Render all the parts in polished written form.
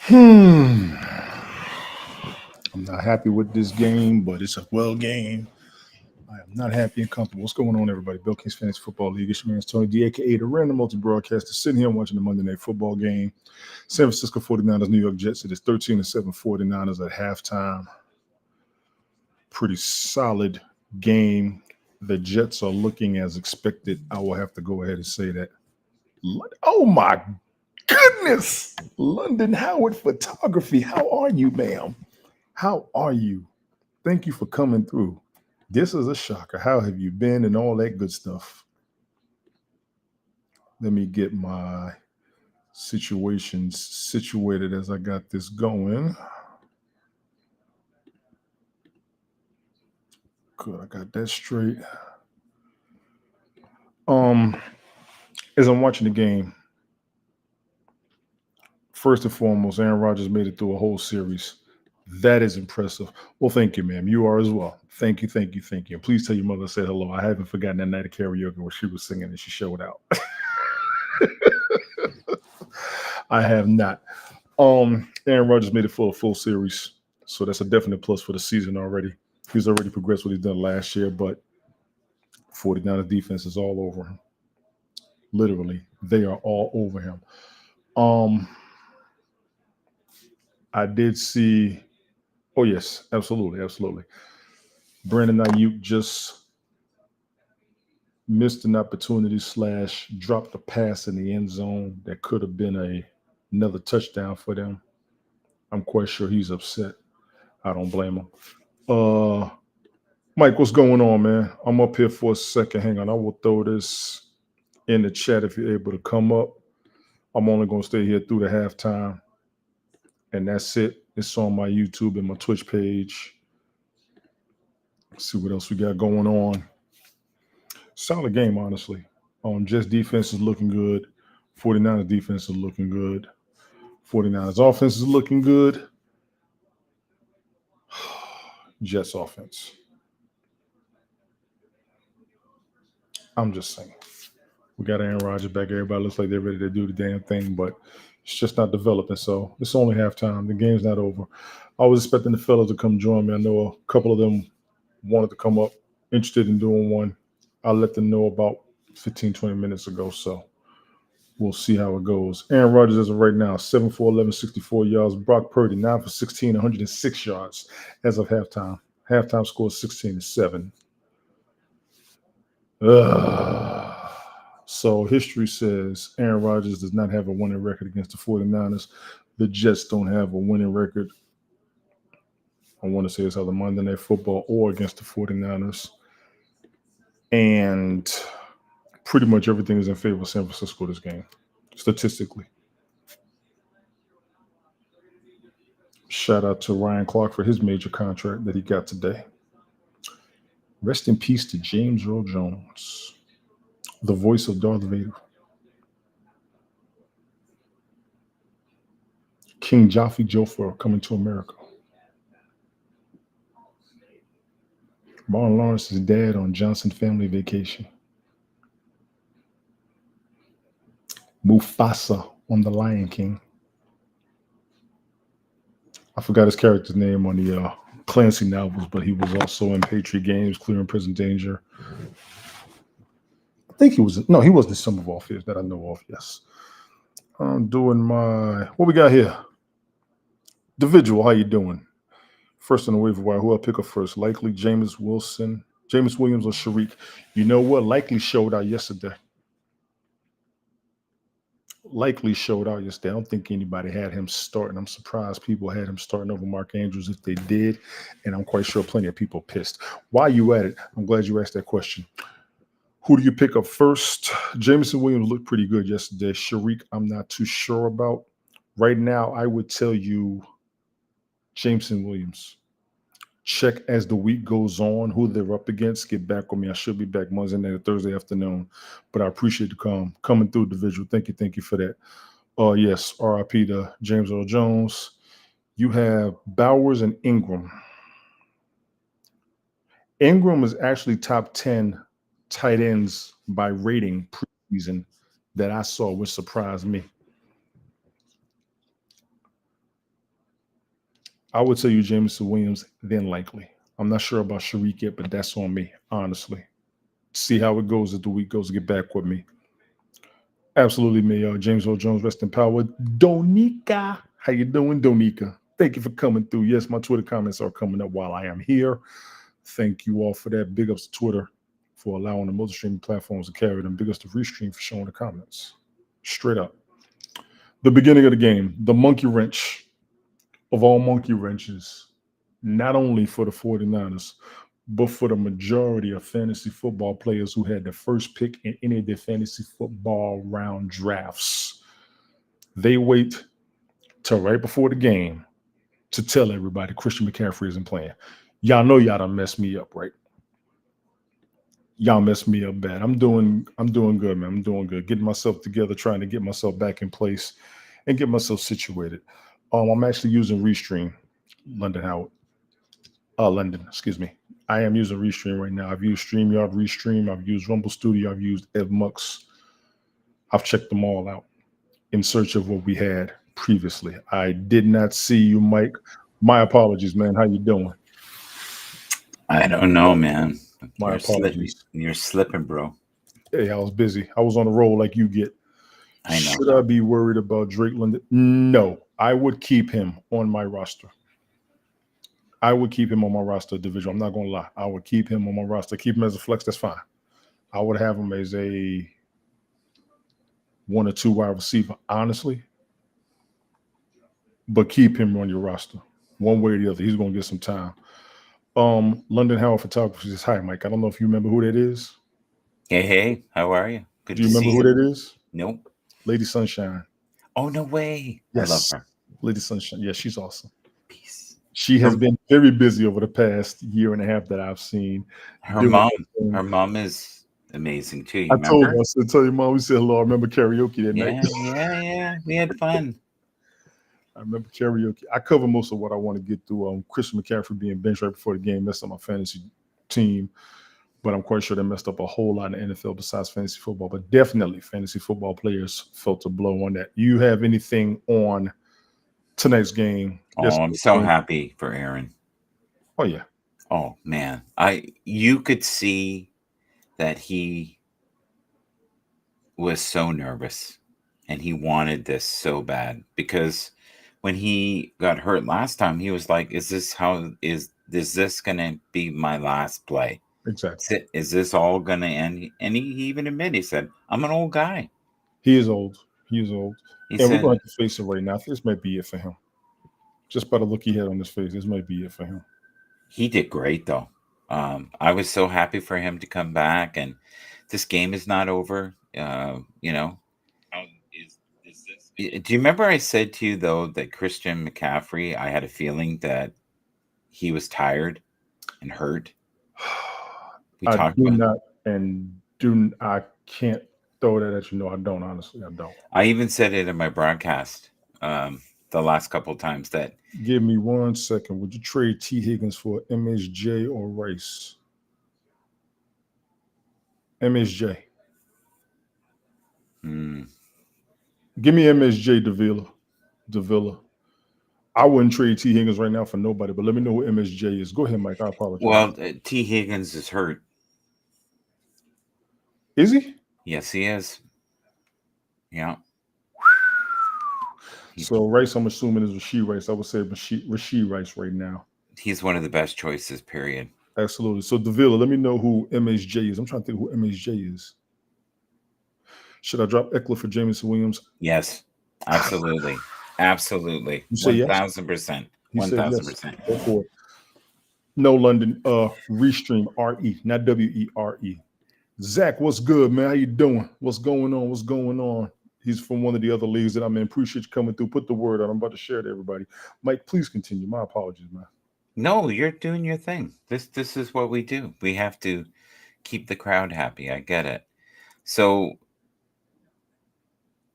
Hmm. I'm not happy with this game, but it's a well game. I am not happy and comfortable. What's going on, everybody? Bill Kings Fantasy Football League. It's your man, Tony D, aka the random multi broadcaster, sitting here watching the Monday Night Football game. San Francisco 49ers, New York Jets. It is 13-7 49ers at halftime. Pretty solid game. The Jets are looking as expected. I will have to go ahead and say that. Oh my goodness! London Howard Photography. How are you, ma'am? How are you? Thank you for coming through. This is a shocker. How have you been and all that good stuff? Let me get my situations situated as I got this going. Good, I got that straight. Um, as I'm watching the game, first and foremost, Aaron Rodgers made it through a whole series. That is impressive. Well, thank you, ma'am. You are as well. Thank you, thank you, thank you. And please tell your mother I said hello. I haven't forgotten that night of karaoke where she was singing and she showed out. I have not. Aaron Rodgers made it for a full series, so that's a definite plus for the season already. He's already progressed what he's done last year, but 49ers defense is all over him. Literally, they are all over him. Um, I did see. Oh yes, absolutely, absolutely. Brandon Ayuk just missed an opportunity slash dropped a pass in the end zone that could have been another touchdown for them. I'm quite sure he's upset. I don't blame him. Uh, Mike, what's going on, man? I'm up here for a second. Hang on, I will throw this in the chat if you're able to come up. I'm only going to stay here through the halftime, and that's it. It's on my YouTube and my Twitch page. Let's see what else we got going on. Solid game, honestly. Jets defense is looking good. 49ers defense is looking good. 49ers offense is looking good. Jets offense. I'm just saying. We got Aaron Rodgers back. Everybody looks like they're ready to do the damn thing, but it's just not developing. So it's only halftime. The game's not over. I was expecting the fellas to come join me. I know a couple of them wanted to come up, interested in doing one. I'll let them know about 15, 20 minutes ago. So we'll see how it goes. Aaron Rodgers as of right now, 7 for 11, 64 yards. Brock Purdy, 9 for 16, 106 yards as of halftime. Halftime score is 16-7. Ugh. So history says Aaron Rodgers does not have a winning record against the 49ers. The Jets don't have a winning record. I want to say it's either Monday Night Football or against the 49ers. And pretty much everything is in favor of San Francisco this game, statistically. Shout out to Ryan Clark for his major contract that he got today. Rest in peace to James Earl Jones, the voice of Darth Vader. King Jaffe Joffer coming to America. Martin Lawrence's dad on Johnson family vacation. Mufasa on The Lion King. I forgot his character's name on the Clancy novels, but he was also in Patriot Games, Clear and Present Danger. I think he was, no, he was the Sum of All Fears that I know of, yes. I'm doing my, what we got here? Individual, how you doing? First on the waiver wire, who I pick up first? Likely Jameis Williams, or Sharik. You know what? Likely showed out yesterday. Likely showed out yesterday. I don't think anybody had him starting. I'm surprised people had him starting over Mark Andrews if they did, and I'm quite sure plenty of people pissed. While you at it, I'm glad you asked that question. Who do you pick up first? Jameson Williams looked pretty good yesterday. Sharik, I'm not too sure about. Right now, I would tell you Jameson Williams. Check as the week goes on who they're up against. Get back with me. I should be back Monday night or Thursday afternoon. But I appreciate the coming through the visual. Thank you for that. Yes, RIP to James Earl Jones. You have Bowers and Ingram. Ingram is actually top 10 tight ends by rating preseason that I saw, which surprised me. I would tell you Jameson Williams, then likely. I'm not sure about Sharik yet, but that's on me, honestly. See how it goes as the week goes. Get back with me. Absolutely, me. James Earl Jones, rest in power. Donika, how you doing, Donika? Thank you for coming through. Yes, my Twitter comments are coming up while I am here. Thank you all for that. Big ups to Twitter for allowing the multi-streaming platforms to carry them. Big ups to Restream for showing the comments. Straight up. The beginning of the game, the monkey wrench of all monkey wrenches, not only for the 49ers, but for the majority of fantasy football players who had the first pick in any of their fantasy football round drafts. They wait till right before the game to tell everybody Christian McCaffrey isn't playing. Y'all know y'all done messed me up, right? Y'all messed me up bad. I'm doing good, man. I'm doing good. Getting myself together, trying to get myself back in place and get myself situated. I'm actually using Restream, London, excuse me. I am using Restream right now. I've used StreamYard, Restream. I've used Rumble Studio. I've used EvMux. I've checked them all out in search of what we had previously. I did not see you, Mike. My apologies, man. How you doing? I don't know, man. My apologies. You're slipping, bro. Hey, I was busy. I was on the roll like you get. I know. Should I be worried about Drake London? No, I would keep him on my roster. I would keep him on my roster division. I'm not going to lie. I would keep him on my roster. Keep him as a flex. That's fine. I would have him as a 1 or 2 wide receiver, honestly. But keep him on your roster. One way or the other. He's going to get some time. London Howard Photography says, hi, Mike. I don't know if you remember who that is. Hey, how are you? Good. Do you remember who that is? Nope. Lady Sunshine. Oh, no way. Yes. I love her. Lady Sunshine. Yeah, she's awesome. Peace. She has been very busy over the past year and a half that I've seen. Her mom is amazing too. I told her, I said, tell your mom we said hello. I remember karaoke that night. Yeah. We had fun. I remember karaoke. I cover most of what I want to get through. Christian McCaffrey being benched right before the game messed up my fantasy team, but I'm quite sure they messed up a whole lot in the NFL besides fantasy football. But definitely fantasy football players felt a blow on that. You have anything on tonight's game? Oh, I'm so happy for Aaron. Oh yeah. Oh man, you could see that he was so nervous and he wanted this so bad, because when he got hurt last time, he was like, is this going to be my last play? Exactly. Is this all going to end? And he even admitted, he said, I'm an old guy. He is old. He said, we're going to face it right now. This might be it for him. Just by the look he had on his face, this might be it for him. He did great, though. I was so happy for him to come back, and this game is not over. Do you remember I said to you, though, that Christian McCaffrey, I had a feeling that he was tired and hurt? I can't throw that at you. No, I don't. Honestly, I don't. I even said it in my broadcast the last couple of times that. Give me 1 second. Would you trade T. Higgins for MSJ or Rice? MSJ. Give me MSJ Davila. I wouldn't trade T. Higgins right now for nobody, but let me know who MSJ is. Go ahead, Mike. I apologize. Well, T. Higgins is hurt. Is he? Yes, he is. Yeah. So Rice, I'm assuming, is Rashee Rice. I would say Rashee Rice right now. He's one of the best choices, period. Absolutely. So Davila, let me know who MSJ is. I'm trying to think who MSJ is. Should I drop Eckler for Jameson Williams? Yes, absolutely. Absolutely. You say 1,000%. 1,000%. Go for it. No, London. Restream, R-E, not W-E-R-E. Zach, what's good, man? How you doing? What's going on? He's from one of the other leagues that I'm in. Appreciate you coming through. Put the word out. I'm about to share it to everybody. Mike, please continue. My apologies, man. No, you're doing your thing. This is what we do. We have to keep the crowd happy. I get it. So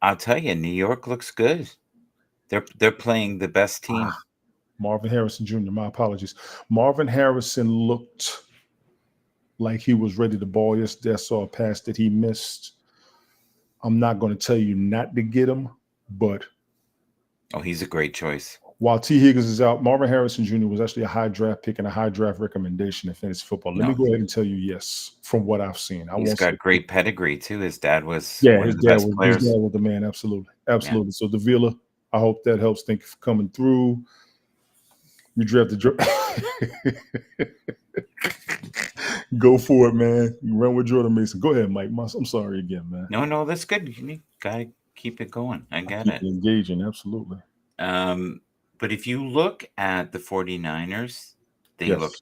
I'll tell you, New York looks good. They're playing the best team. Marvin Harrison Jr., my apologies. Marvin Harrison looked like he was ready to ball yesterday. I saw a pass that he missed. I'm not going to tell you not to get him, but he's a great choice. While T. Higgins is out, Marvin Harrison Jr. was actually a high draft pick and a high draft recommendation in fantasy football. Let me go ahead and tell you yes, from what I've seen. He's got great pedigree too. His dad was one of the best his players. dad was the man. Absolutely. Absolutely. So Davila, I hope that helps. Thank you for coming through. You drafted Go for it, man. You run with Jordan Mason. Go ahead, Mike. I'm sorry again, man. No, that's good. You gotta keep it going. I get it. Engaging, absolutely. But if you look at the 49ers, they look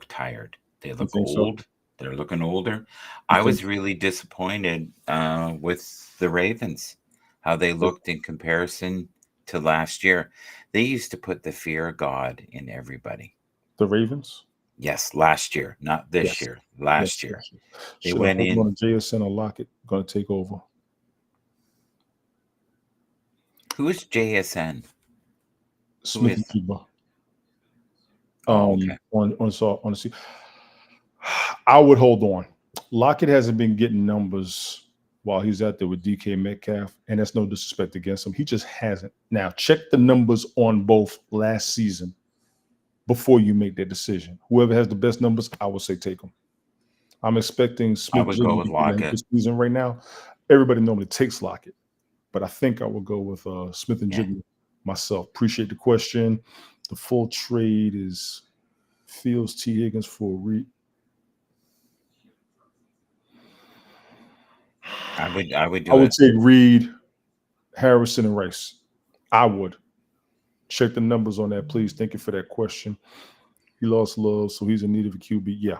tired. They look old. So? They're looking older. I was really disappointed with the Ravens, how they looked in comparison to last year. They used to put the fear of God in everybody. The Ravens? Yes, last year, not this year. Last year. They went in. On JSN or Lockett going to take over. Who is JSN? Smith and Cuba. Okay. On the I would hold on. Lockett hasn't been getting numbers while he's out there with DK Metcalf, and that's no disrespect against him. He just hasn't. Now, check the numbers on both last season before you make that decision. Whoever has the best numbers, I would say take them. I'm expecting Smith. I would go with Lockett this season right now. Everybody normally takes Lockett, but I think I will go with Smith and Jigma myself. Appreciate the question. The full trade is Fields, T. Higgins for Reed. I would take Reed, Harrison, and Rice. I would. Check the numbers on that, please. Thank you for that question. He lost Love, so he's in need of a QB. Yeah.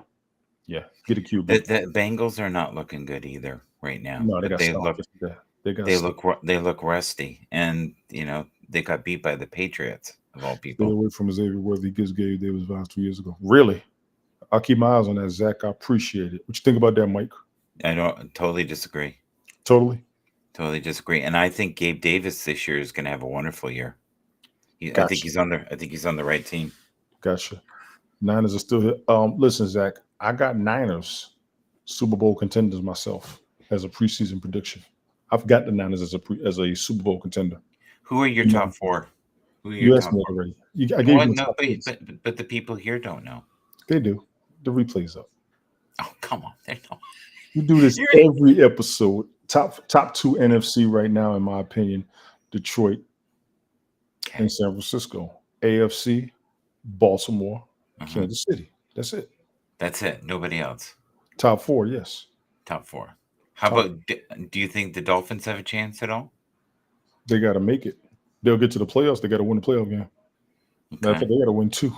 Get a QB. The Bengals are not looking good either right now. No, they look rusty, and they got beat by the Patriots of all people. Stay away from Xavier Worthy. He just gave Davis Vines 2 years ago. Really? I'll keep my eyes on that, Zach. I appreciate it. What you think about that, Mike? I don't totally disagree. Totally disagree. And I think Gabe Davis this year is going to have a wonderful year. Gotcha. I think he's on the right team. Gotcha. Niners are still here. Listen, Zach, I got Niners Super Bowl contenders myself as a preseason prediction. I've got the Niners as a Super Bowl contender. Who are your top four? Who are your top four? Already. But the people here don't know. They do. The replay's up. Oh, come on. They don't. You do this every episode. Top two NFC right now, in my opinion, Detroit and San Francisco. AFC, Baltimore, Kansas City. That's it. Nobody else. Top four, yes. Top four. How about, do you think the Dolphins have a chance at all? They got to make it. They'll get to the playoffs. They got to win the playoff game. Okay. Matter of fact, they got to win 2.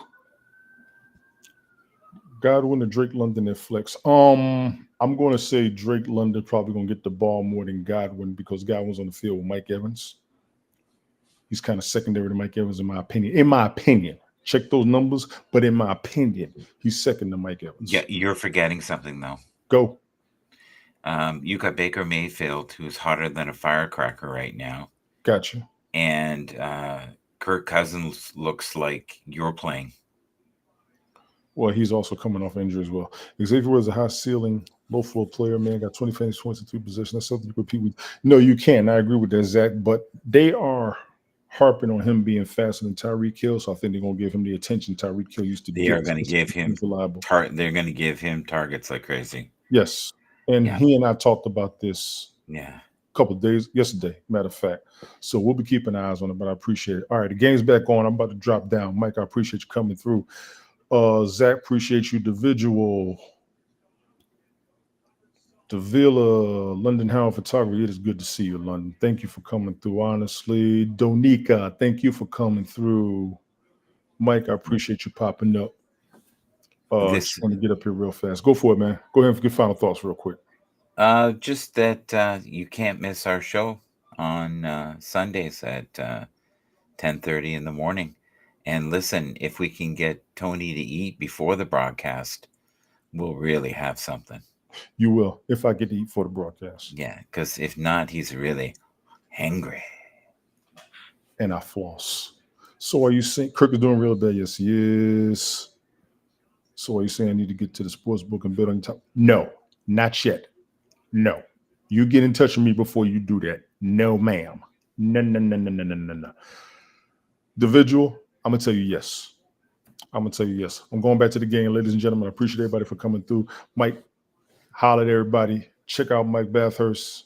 Godwin or Drake London at flex. I'm going to say Drake London probably going to get the ball more than Godwin because Godwin's on the field with Mike Evans. He's kind of secondary to Mike Evans, in my opinion. Check those numbers, but in my opinion, he's second to Mike Evans. Yeah, you're forgetting something, though. Go. You got Baker Mayfield, who's hotter than a firecracker right now. Gotcha. And Kirk Cousins looks like you're playing. Well, he's also coming off injury as well. Xavier was a high ceiling, low floor player, man. Got 20 fantasy points in 3 possessions. That's something you compete with. No, you can't. I agree with that, Zach. But they are harping on him being faster than Tyreek Hill, so I think they're going to give him the attention Tyreek Hill used to get. They are going to give him they're going to give him targets like crazy. Yes. And he and I talked about this a couple of days, yesterday, matter of fact. So we'll be keeping eyes on it, but I appreciate it. All right, the game's back on. I'm about to drop down. Mike, I appreciate you coming through. Zach, appreciate you. Davila, London Hound Photography. It is good to see you, London. Thank you for coming through, honestly. Donika, thank you for coming through. Mike, I appreciate you popping up. Just want to get up here real fast. Go for it, man. Go ahead and get final thoughts real quick. Just that you can't miss our show on Sundays at 10:30 in the morning. And listen, if we can get Tony to eat before the broadcast, we'll really have something. You will, if I get to eat for the broadcast. Yeah, because if not, he's really hangry. And I floss. So are you saying Kirk is doing real bad? Yes, he is. So are you saying I need to get to the sports book and bet on top? No, not yet. No. You get in touch with me before you do that. No, ma'am. No. Individual, I'm gonna tell you yes. I'm gonna tell you yes. I'm going back to the game, ladies and gentlemen. I appreciate everybody for coming through. Mike, holler at everybody. Check out Mike Bathurst.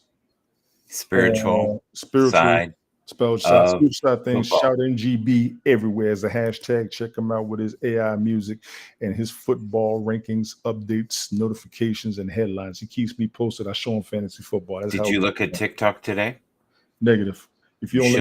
Spiritual Spiritual side spelled of spiritual side things. football. Shout NGB everywhere as a hashtag. Check him out with his AI music and his football rankings, updates, notifications, and headlines. He keeps me posted. I show him fantasy football. That's Did how you look at TikTok today? negative. If you You don't should.